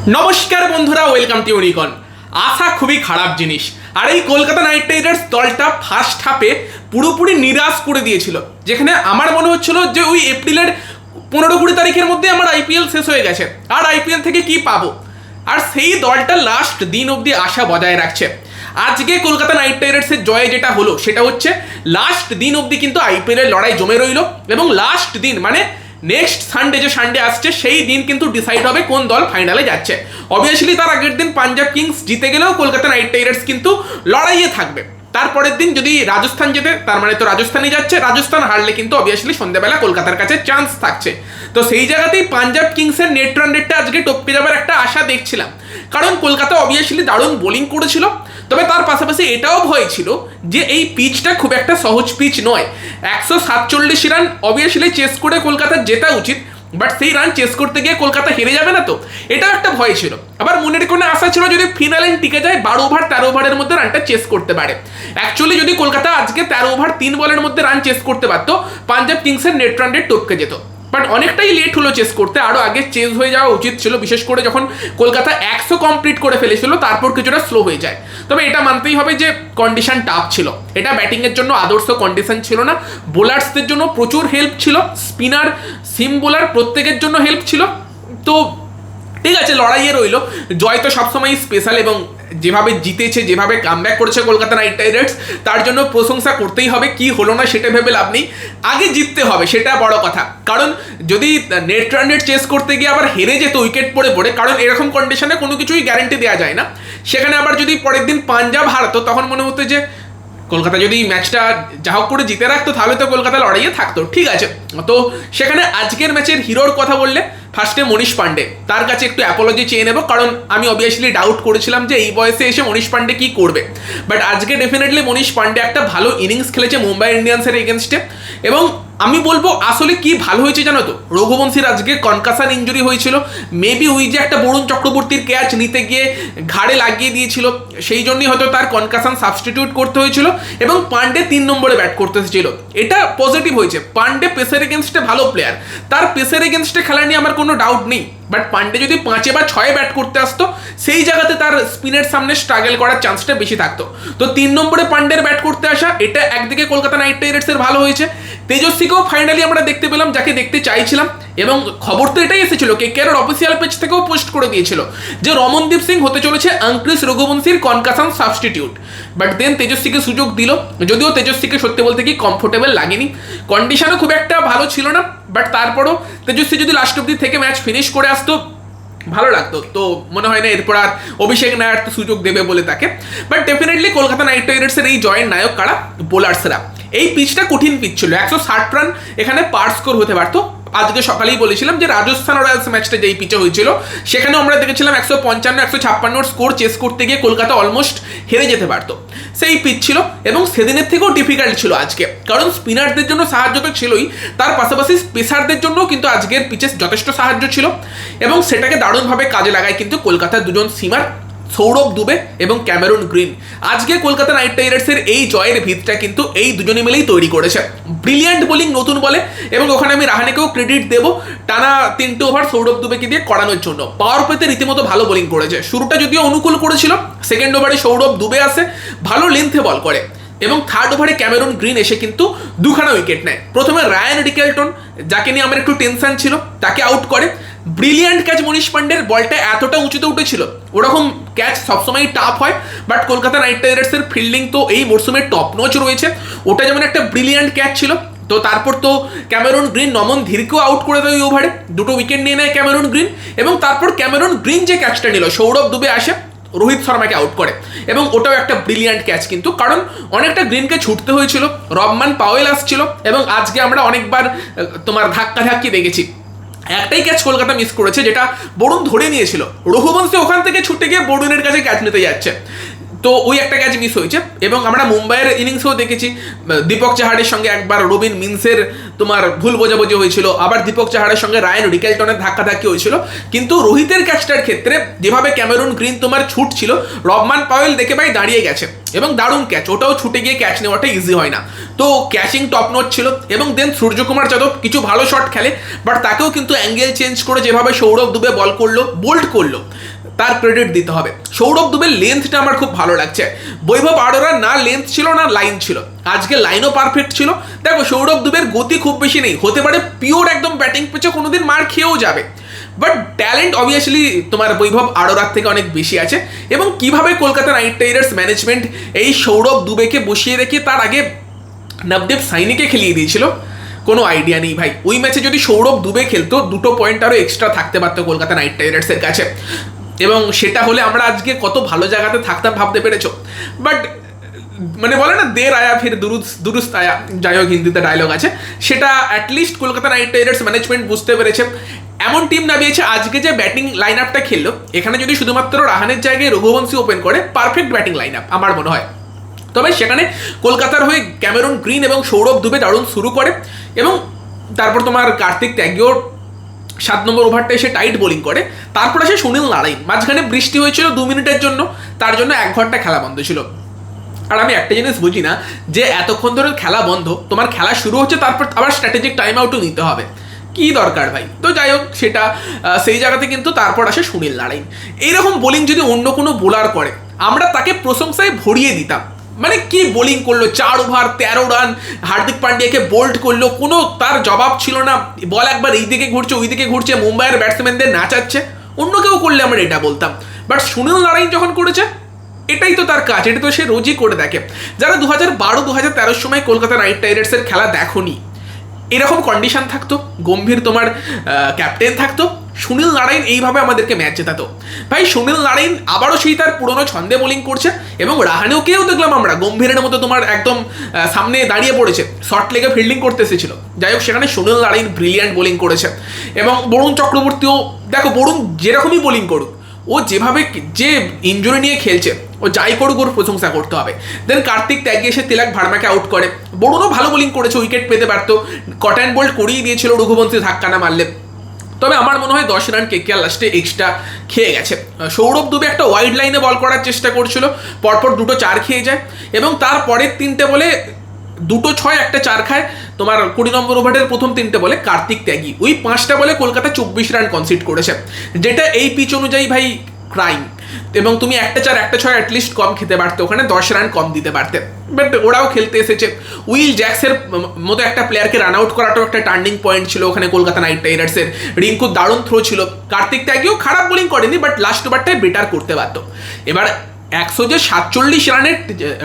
নমস্কার বন্ধুরা, welcome to unicorn. আশা খুবই খারাপ জিনিস, আর এই কলকাতা নাইট রাইডার্স দলটা ফার্স্ট হাফে পুরোপুরি নিরাশ করে দিয়েছিল, যেখানে আমার মনে হচ্ছিল যে ওই এপ্রিলের 15-20 তারিখের মধ্যে আমার আইপিএল শেষ হয়ে গেছে, আর আইপিএল থেকে কি পাবো। আর সেই দলটা লাস্ট দিন অবধি আশা বজায় রাখছে। আজকে কলকাতা নাইট রাইডার্সের জয়ে যেটা হলো সেটা হচ্ছে লাস্ট দিন অবধি কিন্তু আইপিএলের লড়াই জমে রইল, এবং লাস্ট দিন মানে নেক্সট সানডে যে সানডে আসছে সেই দিন কিন্তু ডিসাইড হবে কোন দল ফাইনালে যাচ্ছে। অবভিয়াসলি তার আগের দিন পাঞ্জাব কিংস জিতে গেলেও কলকাতা নাইট রাইডার্স কিন্তু লড়াইয়ে থাকবে। তারপরের দিন যদি রাজস্থান জেতে তার মানে তো রাজস্থানই যাচ্ছে, রাজস্থান হারলে কিন্তু অবভিয়াসলি সন্ধ্যাবেলা কলকাতার কাছে চান্স থাকছে। তো সেই জায়গাতেই পাঞ্জাব কিংসের নেট রান রেটটা আজকে টপকে যাবার একটা আশা দেখছিলাম, কারণ কলকাতা অবভিয়াসলি দারুণ বোলিং করেছিল। তবে তার পাশাপাশি এটাও ভয় ছিল যে এই পিচটা খুব একটা সহজ পিচ নয়। 147 রান অবভিয়াসলি চেস করে কলকাতার জেতা উচিত, বাট সেই রান চেস করতে গিয়ে কলকাতা হেরে যাবে না, তো এটাও একটা ভয় ছিল। আবার মনের কোনো আশা ছিল যদি ফিনালে টিকে যায় 12 ওভার 13 ওভারের মধ্যে রানটা চেস করতে পারে। অ্যাকচুয়ালি যদি কলকাতা আজকে 13 ওভার 3 বলের মধ্যে রান চেস করতে পারতো, পাঞ্জাব কিংসের নেট রান রেট টপকে যেত। বাট অনেকটাই লেট হলো চেস করতে, আরও আগে চেস হয়ে যাওয়া উচিত ছিল, বিশেষ করে যখন কলকাতা 100 কমপ্লিট করে ফেলেছিল তারপর কিছুটা স্লো হয়ে যায়। তবে এটা মানতেই হবে যে কন্ডিশন টাফ ছিল, এটা ব্যাটিংয়ের জন্য আদর্শ কন্ডিশন ছিল না। বোলার্সদের জন্য প্রচুর হেল্প ছিল, স্পিনার সিম বোলার প্রত্যেকের জন্য হেল্প ছিল। তো ঠিক আছে, লড়াইয়ে রইল। জয় তো সবসময় স্পেশাল, এবং যেভাবে জিতেছে, যেভাবে কামব্যাক করেছে কলকাতা নাইট রাইডার্স, তার জন্য প্রশংসা করতেই হবে। কি হলো না সেটা ভেবে লাভ নেই, আগে জিততে হবে সেটা বড় কথা। কারণ যদি নেট রান রেট চেস করতে গিয়ে আবার হেরে যেত উইকেট পড়ে পড়ে, কারণ এরকম কন্ডিশনে কোনো কিছুই গ্যারান্টি দেওয়া যায় না, সেখানে আবার যদি পরের দিন পাঞ্জাব হারতো তখন মনে হতো যে কলকাতা যদি ম্যাচটা যা হোক করে জিতে রাখতো তাহলে তো কলকাতা লড়াইয়ে থাকতো। ঠিক আছে, তো সেখানে আজকের ম্যাচের হিরোর কথা বললে ফার্স্টে মনীষ পান্ডে, তার কাছে একটু অ্যাপোলজি চেয়ে নেব, কারণ আমি অবভিয়াসলি ডাউট করেছিলাম যে এই বয়সে এসে মনীষ পান্ডে কি করবে। বাট আজকে ডেফিনেটলি মনীষ পান্ডে একটা ভালো ইনিংস খেলেছে মুম্বাই ইন্ডিয়ান্সের এগেনস্টে। এবং আমি বলবো আসলে কি ভালো হয়েছে জানো তো, রঘুবংশীর আজকে কনকাশন ইঞ্জুরি হয়েছিল, মেবি ওই যে একটা বরুণ চক্রবর্তীর ক্যাচ নিতে গিয়ে ঘাড়ে লাগিয়ে দিয়েছিল, সেই জন্যই হয়তো তার কনকাশন সাবস্টিটিউট করতে হয়েছিল, এবং পান্ডে 3 নম্বরে ব্যাট করতে এসেছিল। এটা পজিটিভ হয়েছে। পান্ডে পেসের এগেনস্টে ভালো প্লেয়ার, তার পেসের এগেনস্টে খেলা নিয়ে আমার কোনো ডাউট নেই। বাট পান্ডে যদি 5 বা 6 ব্যাট করতে আসতো, সেই জায়গাতে তার স্পিনের সামনে স্ট্রাগল করার চান্সটা বেশি থাকতো। তো 3 নম্বরে পান্ডের ব্যাট করতে আসা, এটা একদিকে কলকাতা নাইট রাইডার্সের ভালো হয়েছে। তেজস্বীকেও ফাইনালি আমরা দেখতে পেলাম, যাকে দেখতে চাইছিলাম। এবং খবর তো এটাই এসেছিল, কেকেআর অফিসিয়াল পেজ থেকেও পোস্ট করে দিয়েছিল যে রমনদীপ সিং হতে চলেছে অঙ্কুশ রঘুবংশীর কনকাশন সাবস্টিটিউট। বাট দেন তেজস্বীকে সুযোগ দিল, যদিও তেজস্বীকে সত্যি বলতে কি কমফোর্টেবল লাগেনি, কন্ডিশনও খুব একটা ভালো ছিল না। বাট তারপরও তেজস্বী যদি লাস্ট অব্দি থেকে ম্যাচ ফিনিশ করে আসতো ভালো লাগতো। তো মনে হয় না এরপর আর অভিষেক নায়ার তো সুযোগ দেবে বলে তাকে। বাট ডেফিনেটলি কলকাতা নাইট রাইডার্সের এই জয়ের নায়ক কারা? বোলার্সরা। এই পিচটা কঠিন পিচ ছিল, 160 রান এখানে পার স্কোর হতে পারতো। আজকে সকালেই বলেছিলাম যে রাজস্থান রয়্যালস ম্যাচটা যেই পিচে হয়েছিল সেখানেও আমরা দেখেছিলাম 155-156 স্কোর চেস করতে গিয়ে কলকাতা অলমোস্ট হেরে যেতে পারতো, সেই পিচ ছিল। এবং সেদিনের থেকেও ডিফিকাল্ট ছিল আজকে, কারণ স্পিনারদের জন্য সাহায্য তো ছিলই, তার পাশাপাশি পেসারদের জন্যও কিন্তু আজকের পিচে যথেষ্ট সাহায্য ছিল, এবং সেটাকে দারুণভাবে কাজে লাগায় কিন্তু কলকাতার দুজন সিমার, সৌরভ দুবে এবং ক্যামেরন গ্রিন। আজকে কলকাতা নাইট রাইডার্সের এই জয়ের ভিতটা কিন্তু এই দুজনে মিলেই তৈরি করেছে। ব্রিলিয়ান্ট বোলিং নতুন বলে, এবং ওখানে আমি রাহানেকেও ক্রেডিট দেবো, টানা 3টে ওভার সৌরভ দুবেকে দিয়ে করানোর জন্য। পাওয়ার প্লেতে রীতিমতো ভালো বোলিং করেছে, শুরুটা যদিও অনুকূল করেছিল, সেকেন্ড ওভারে সৌরভ দুবে আসে, ভালো লেন্থে বল করে, এবং থার্ড ওভারে ক্যামেরন গ্রিন এসে কিন্তু 2খানা উইকেট নেয়। প্রথমে রায়ান রিকেলটন, যাকে নিয়ে আমার একটু টেনশন ছিল, তাকে আউট করে। ব্রিলিয়ান্ট ক্যাচ মনীষ পান্ডের, বলটা এতটা উঁচুতে উঠেছিল, ওরকম ক্যাচ সবসময় টাফ হয়। বাট কলকাতা নাইট রাইডার্সের ফিল্ডিং তো এই মরশুমে টপ নচ রয়েছে, ওটা যেমন একটা ব্রিলিয়ান্ট ক্যাচ ছিল। তো তারপর তো ক্যামেরন গ্রিন নমন ধীরকেও আউট করে দেয় ওই ওভারে, 2টো উইকেট নিয়ে নেয় ক্যামেরন গ্রিন। এবং তারপর ক্যামেরন গ্রিন যে ক্যাচটা নিল, সৌরভ দুবে আসে রোহিত শর্মাকে আউট করে, এবং ওটাও একটা ব্রিলিয়ান্ট ক্যাচ কিন্তু, কারণ অনেকটা গ্রিনকে ছুটতে হয়েছিল, রবমান পাওয়েল আসছিল, এবং আজকে আমরা অনেকবার তোমার ধাক্কি দেখেছি। একটাই ক্যাচ কলকাতা মিস করেছে, যেটা বরুণ ধরে নিয়েছিল, রঘুবংশী ওখান থেকে ছুটে গিয়ে বরুণের কাছে ক্যাচ নিতে যাচ্ছে। তো ওই একটা ক্যাচ মিস হয়েছে। এবং আমরা মুম্বাইয়ের ইনিংসেও দেখেছি দীপক চাহারের সঙ্গে একবার রবিন মিন্সের তোমার ভুল বোঝাবুঝি হয়েছিল, আবার দীপক চাহারের সঙ্গে রায়ান রিকেলটনের ধাক্কাধাক্কি হয়েছিল। কিন্তু রোহিতের ক্যাচটার ক্ষেত্রে যেভাবে ক্যামেরুন গ্রিন তোমার ছুটছিল, রবমান পাওয়েল দেখে ভাই দাঁড়িয়ে গেছে এবং দারুণ ক্যাচ, ওটাও ছুটে গিয়ে ক্যাচ নেওয়াটা ইজি হয় না। তো ক্যাচিং টপ নোট ছিল। এবং দেন সূর্যকুমার যাদব কিছু ভালো শট খেলে, বাট তাকেও কিন্তু অ্যাঙ্গেল চেঞ্জ করে যেভাবে সৌরভ দুবে বল করলো, বোল্ড করলো, তার ক্রেডিট দিতে হবে। সৌরভ দুবের লেন্থটা আমার খুব ভালো লাগছে। বৈভব আরোরার না লেন্থ ছিল না লাইন ছিল, আজকে লাইনও পারফেক্ট ছিল। দেখো সৌরভ দুবের গতি খুব বেশি নেই, হতে পারে পিওর একদম ব্যাটিং পিচে কোনোদিন মার খেয়েও যাবে, বাট ট্যালেন্ট অবভিয়াসলি তোমার বৈভব আরোরার থেকে অনেক বেশি আছে। এবং কিভাবে কলকাতা নাইট রাইডার্স ম্যানেজমেন্ট এই সৌরভ দুবেকে বসিয়ে রেখে তার আগে নবদীপ সাইনিকে খেলিয়ে দিয়েছিল, কোনো আইডিয়া নেই ভাই। ওই ম্যাচে যদি সৌরভ দুবে খেলতো, 2 পয়েন্ট আরও এক্সট্রা থাকতে পারতো কলকাতা নাইট রাইডার্সের কাছে, এবং সেটা হলে আমরা আজকে কত ভালো জায়গাতে থাকতাম ভাবতে পেরেছো। বাট মানে বলে না দের আয়া ফির দুরুস্ত আয়া, যাই হোক হিন্দিতে ডায়লগ আছে, সেটা at least Kolkata night Riders management বুঝতে পেরেছে। এমন টিম নামিয়েছে আজকে যে ব্যাটিং লাইন আপটা খেললো, এখানে যদি শুধুমাত্র রাহানের জায়গায় রঘুবংশী ওপেন করে, পারফেক্ট ব্যাটিং লাইন আপ আমার মনে হয়। তবে সেখানে কলকাতার হয়ে ক্যামেরুন গ্রিন এবং সৌরভ দুবে দারুণ শুরু করে, এবং তারপর তোমার কার্তিক ত্যাগীও 7 নম্বর ওভারটা এসে টাইট বোলিং করে। তারপর আসে সুনীল নারাইন, মাঝখানে বৃষ্টি হয়েছিল 2 মিনিটের জন্য, তার জন্য 1 ঘন্টা খেলা বন্ধ ছিল। আর আমি একটা জিনিস বুঝি না যে এতক্ষণ ধরে খেলা বন্ধ, তোমার খেলা শুরু হচ্ছে, তারপর আবার স্ট্র্যাটেজিক টাইম আউটও নিতে হবে, কি দরকার ভাই? তো যাই হোক সেটা সেই জায়গাতে কিন্তু তারপর আসে সুনীল নারাইন। এইরকম বোলিং যদি অন্য কোনো বোলার করে, আমরা তাকে প্রশংসায় ভরিয়ে দিতাম। মানে কি বোলিং করলো, 4 ওভার 13 রান, হার্দিক পান্ডিয়াকে বোল্ড করলো, কোনো তার জবাব ছিল না। বল একবার এই দিকে ঘুরছে ওই দিকে ঘুরছে, মুম্বাইয়ের ব্যাটসম্যানদের নাচাচ্ছে। অন্য কেউ করলে আমরা এটা বলতাম, বাট সুনীল নারাইন যখন করেছে, এটাই তো তার কাজ, এটা তো সে রোজই করে দেখে। যারা 2012-2013 সময় কলকাতা নাইট রাইডার্সের খেলা দেখোনি, এরকম কন্ডিশন থাকতো, গম্ভীর তোমার ক্যাপ্টেন থাকতো, সুনীল নারাইন এইভাবে আমাদেরকে ম্যাচ জেতাতো। ভাই সুনীল নারাইন আবারও সেই তার পুরনো ছন্দে বোলিং করছে, এবং রাহানেওকেও দেখলাম আমরা গম্ভীরের মতো তোমার একদম সামনে দাঁড়িয়ে পড়েছে, শর্ট লেগে ফিল্ডিং করতে এসেছিল। যাই হোক সেখানে সুনীল নারাইন ব্রিলিয়ান্ট বোলিং করেছে। এবং বরুণ চক্রবর্তীও, দেখো বরুণ যেরকমই বোলিং করুক, ও যেভাবে যে ইনজুরি নিয়ে খেলছে, ও যাই করুক ওর প্রশংসা করতে হবে। দেন কার্তিক ত্যাগী এসে তিলক ভার্মাকে আউট করে। বরুণও ভালো বোলিং করেছে, উইকেট পেতে পারতো, কট অ্যান্ড বোল্ড করিয়ে দিয়েছিল রঘুবংশী ধাক্কা না মারলে। তবে আমার মনে হয় 10 রান কেকেআর লাস্টে এক্সট্রা খেয়ে গেছে। সৌরভ দুবে একটা ওয়াইড লাইনে বল করার চেষ্টা করছিল, পরপর 2 4 খেয়ে যায়, এবং তারপরের 3টে বলে 2 6 1 4 খায় তোমার 20 নম্বর ওভারের প্রথম 3টে বলে কার্তিক ত্যাগী। ওই 5টা বলে কলকাতা 24 রান কনসিড করেছে, যেটা এই পিচ অনুযায়ী ভাই ক্রাইম। এবং তুমি 1 4 1 6 অ্যাটলিস্ট কম খেতে পারতে, ওখানে 10 রান কম দিতে পারতে, বাট ওরাও খেলতে এসেছে। উইল জ্যাক্সের মতো একটা প্লেয়ারকে রান আউট করাটাও একটা টার্নিং পয়েন্ট ছিল ওখানে কলকাতা নাইট রাইডার্সের। রিঙ্কু দারুণ থ্রো ছিল, কার্তিক ত্যাগীও খারাপ বোলিং করেনি, বাট লাস্ট ওভারটায় বেটার করতে পারত। এবার 147 রানের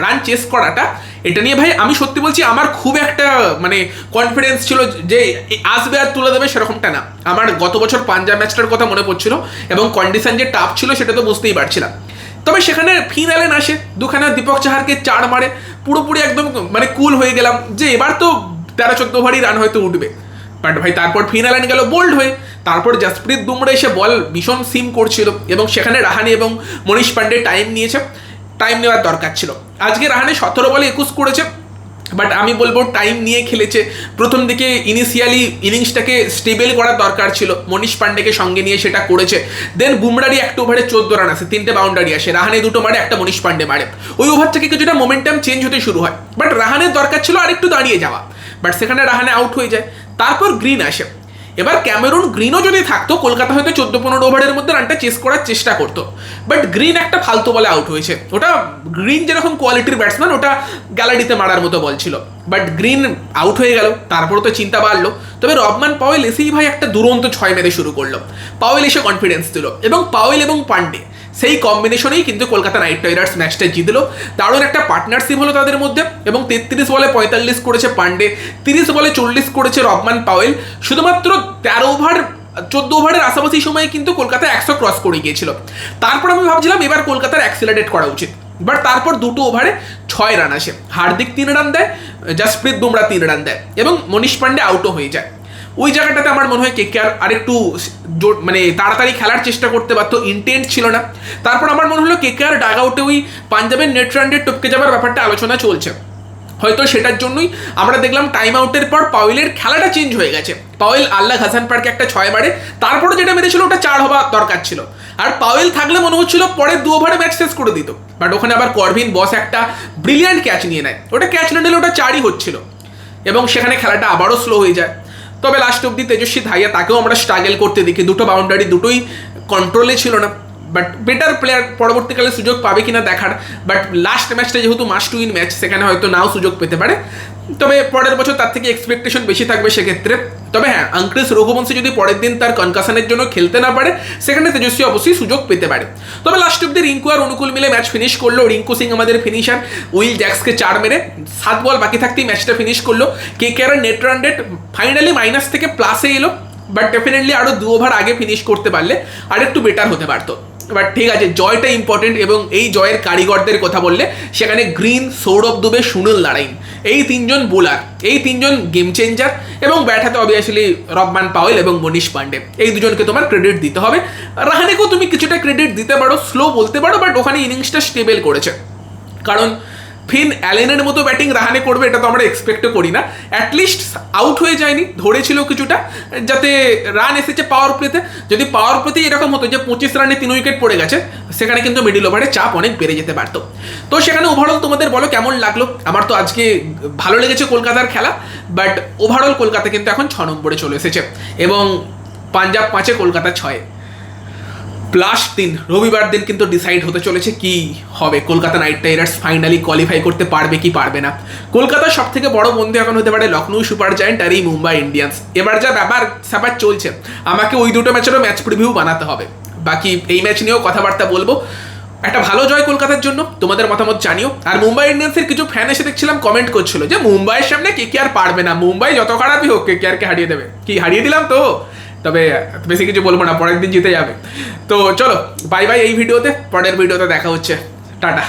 রান চেস করাটা, এটা নিয়ে ভাই আমি সত্যি বলছি আমার খুব একটা মানে কনফিডেন্স ছিল যে আসবে আর তুলে দেবে, সেরকমটা না। আমার গত বছর পাঞ্জাব ম্যাচটার কথা মনে পড়ছিল, এবং কন্ডিশন যে টাফ ছিল সেটা তো বুঝতেই পারছিলাম। তবে সেখানে ফিন অ্যালেন আসে, 2খানা দীপক চাহারকে 4 মারে, পুরোপুরি একদম মানে কুল হয়ে গেলাম যে এবার তো 13-14 ওভারই রান হয়তো উঠবে। বাট ভাই তারপর ফিন অ্যালেন গেল বোল্ড হয়ে, তারপর জসপ্রীত বুমরা এসে বল ভীষণ সিম করছিল, এবং সেখানে রাহানে এবং মনীষ পান্ডে টাইম নিয়েছে, টাইম নেওয়ার দরকার ছিল। আজকে রাহানে 17 বলে 21 করেছে, বাট আমি বলবো টাইম নিয়ে খেলেছে। প্রথম দিকে ইনিশিয়ালি ইনিংসটাকে স্টেবল করার দরকার ছিল, মনীষ পান্ডেকে সঙ্গে নিয়ে সেটা করেছে। দেন বুমরারই একটা ওভারে 14 রান আসে, 3টে বাউন্ডারি আসে, রাহানে 2টো মারে, একটা মনীষ পান্ডে মারে। ওই ওভার থেকে কিছুটা মোমেন্টাম চেঞ্জ হতে শুরু হয়, বাট রাহানের দরকার ছিল আর একটু দাঁড়িয়ে যাওয়া, বাট সেখানে রাহানে আউট হয়ে যায়। তারপর গ্রিন আসে। এবার ক্যামেরুন গ্রিনও যদি থাকতো, কলকাতা হয়তো 14-15 ওভারের মধ্যে রানটা চেস করার চেষ্টা করতো, বাট গ্রিন একটা ফালতু বলে আউট হয়েছে। ওটা গ্রিন যেরকম কোয়ালিটির ব্যাটসম্যান, ওটা গ্যালারিতে মারার মতো বল ছিল, বাট গ্রিন আউট হয়ে গেল। তারপর তো চিন্তা বাড়লো। তবে রবমান পাওয়েল এসেই ভাই একটা দুরন্ত 6 মেরে শুরু করলো। পাওয়েল এসে কনফিডেন্স দিল, এবং পাওয়েল এবং পান্ডে সেই কম্বিনেশনেই কিন্তু কলকাতা নাইট রাইডার্স ম্যাচটা জিতলো। দারুণ একটা পার্টনারশিপ হলো তাদের মধ্যে, এবং 33 বলে 45 করেছে পান্ডে, 30 বলে 40 করেছে রবমান পাওয়েল। শুধুমাত্র 14 ওভারের আশাপাশি সময়ে কিন্তু কলকাতা 100 ক্রস করে গিয়েছিল। তারপর আমি ভাবছিলাম এবার কলকাতার অ্যাক্সিলারেট করা উচিত, বাট তারপর 2 ওভারে 6 রান আসে। হার্দিক 3 রান দেয়, জসপ্রীত বুমরা 3 রান দেয়, এবং মনীষ পান্ডে আউটও হয়ে যায়। ওই জায়গাটাতে আমার মনে হয় কেকেআর আরেকটু মানে তাড়াতাড়ি খেলার চেষ্টা করতে পারতো, ইন্টেন্ট ছিল না। তারপর আমার মনে হলো কেকেআর ডাগ আউটে ওই পাঞ্জাবের নেট রান রেট টপকে যাওয়ার ব্যাপারটা আলোচনা চলছে, হয়তো সেটার জন্যই আমরা দেখলাম টাইম আউটের পর পাওয়েলের খেলাটা চেঞ্জ হয়ে গেছে। পাওয়েল আল্লাহ হাসান পার্কে একটা 6 মারে, তারপরে যেটা মেরেছিল ওটা 4 হওয়া দরকার ছিল। আর পাওয়েল থাকলে মনে হচ্ছিল পরের 2 ওভারে ম্যাচ শেষ করে দিত, বাট ওখানে আবার করভিন বস একটা ব্রিলিয়ান্ট ক্যাচ নিয়ে নেয়, ওটা ক্যাচ না নিলে ওটা 4ই হচ্ছিল এবং সেখানে খেলাটা আবারও স্লো হয়ে যায়। তবে লাস্ট অব্দি তেজস্বী ধাইয়া তাকেও আমরা স্ট্রাগল করতে দেখি, 2টো বাউন্ডারি দুটোই কন্ট্রোলে ছিল না, বাট বেটার প্লেয়ার পরবর্তীকালে সুযোগ পাবে কিনা দেখার। বাট লাস্ট ম্যাচটা যেহেতু মাস্ট উইন ম্যাচ, সেখানে হয়তো নাও সুযোগ পেতে পারে, তবে পরের বছর তার থেকে এক্সপেকটেশন বেশি থাকবে সেক্ষেত্রে। তবে হ্যাঁ, আঙ্ক্রিস রঘুবংশী যদি পরের দিন তার কনকাশনের জন্য খেলতে না পারে, সেখানে তেজস্বী অবশ্যই সুযোগ পেতে পারে। তবে লাস্ট অব্দি রিঙ্কু আর অনুকূল মিলে ম্যাচ ফিনিশ করলো। রিঙ্কু সিং আমাদের ফিনিশার, উইল জ্যাক্সকে 4 মেরে 7 বল বাকি থাকতেই ম্যাচটা ফিনিশ করলো। KKR net run rate finally minus থেকে প্লাসে এলো, বাট ডেফিনেটলি আরও 2 ওভার আগে ফিনিশ করতে পারলে আর একটু বেটার হতে পারতো। বাট ঠিক আছে, জয়টা ইম্পর্টেন্ট, এবং এই জয়ের কারিগরদের কথা বললে সেখানে গ্রিন, সৌরভ দুবে, সুনীল নারাইন, এই 3জন বোলার, এই 3জন গেম চেঞ্জার, এবং ব্যাট হাতে অবভিয়াসলি রবমান পাওয়েল এবং মনীষ পান্ডে, এই দুজনকে তোমার ক্রেডিট দিতে হবে। রাহানেকেও তুমি কিছুটা ক্রেডিট দিতে পারো, স্লো বলতে পারো, বাট ওখানে ইনিংসটা স্টেবল করেছে। কারণ ফিন অ্যালেনের মতো ব্যাটিং রাহানে করবে এটা তো আমরা এক্সপেক্টও করি না। অ্যাটলিস্ট আউট হয়ে যায়নি, ধরেছিল কিছুটা, যাতে রান এসেছে পাওয়ার প্লেতে। যদি পাওয়ার প্লেতেই এরকম হতো যে 25 রানে 3 উইকেট পড়ে গেছে, সেখানে কিন্তু মিডিল ওভারে চাপ অনেক বেড়ে যেতে পারতো। তো সেখানে ওভারঅল তোমাদের বলো কেমন লাগলো? আমার তো আজকে ভালো লেগেছে কলকাতার খেলা, বাট ওভারঅল কলকাতা কিন্তু এখন 6 নম্বরে চলে এসেছে এবং পাঞ্জাব 5-এ, কলকাতা 6-এ। লাস্ট দিন রবিবার দিন কিন্তু ডিসাইড হতে চলেছে কি হবে, Kolkata night Riders finally qualify করতে পারবে কি পারবে না। কলকাতার সব থেকে বড় বন্ধু এখন হতে পারে লখনৌ সুপার জায়ান্ট আর এই মুম্বাই ইন্ডিয়ান্স। এবার যা ব্যাপার স্যাপার চলছে, আমাকে ওই দুটো ম্যাচেরও ম্যাচ প্রিভিউ বানাতে হবে, বাকি এই ম্যাচ নিয়েও কথাবার্তা বলবো। একটা ভালো জয় কলকাতার জন্য, তোমাদের মতামত জানিও। আর মুম্বাই ইন্ডিয়ান্সের কিছু ফ্যান এসে দেখছিলাম কমেন্ট করছিল যে মুম্বাইয়ের সামনে কেকেআর পারবে না, মুম্বাই যত খারাপই হোক কেকেআরকে হারিয়ে দেবে। কি হারিয়ে দিলাম তো, তবে বেশি কিছু বলবো না, পরের দিন জিতে যাবে। তো চলো বাই বাই এই ভিডিওতে, পরের ভিডিওতে দেখা হচ্ছে, টাটা।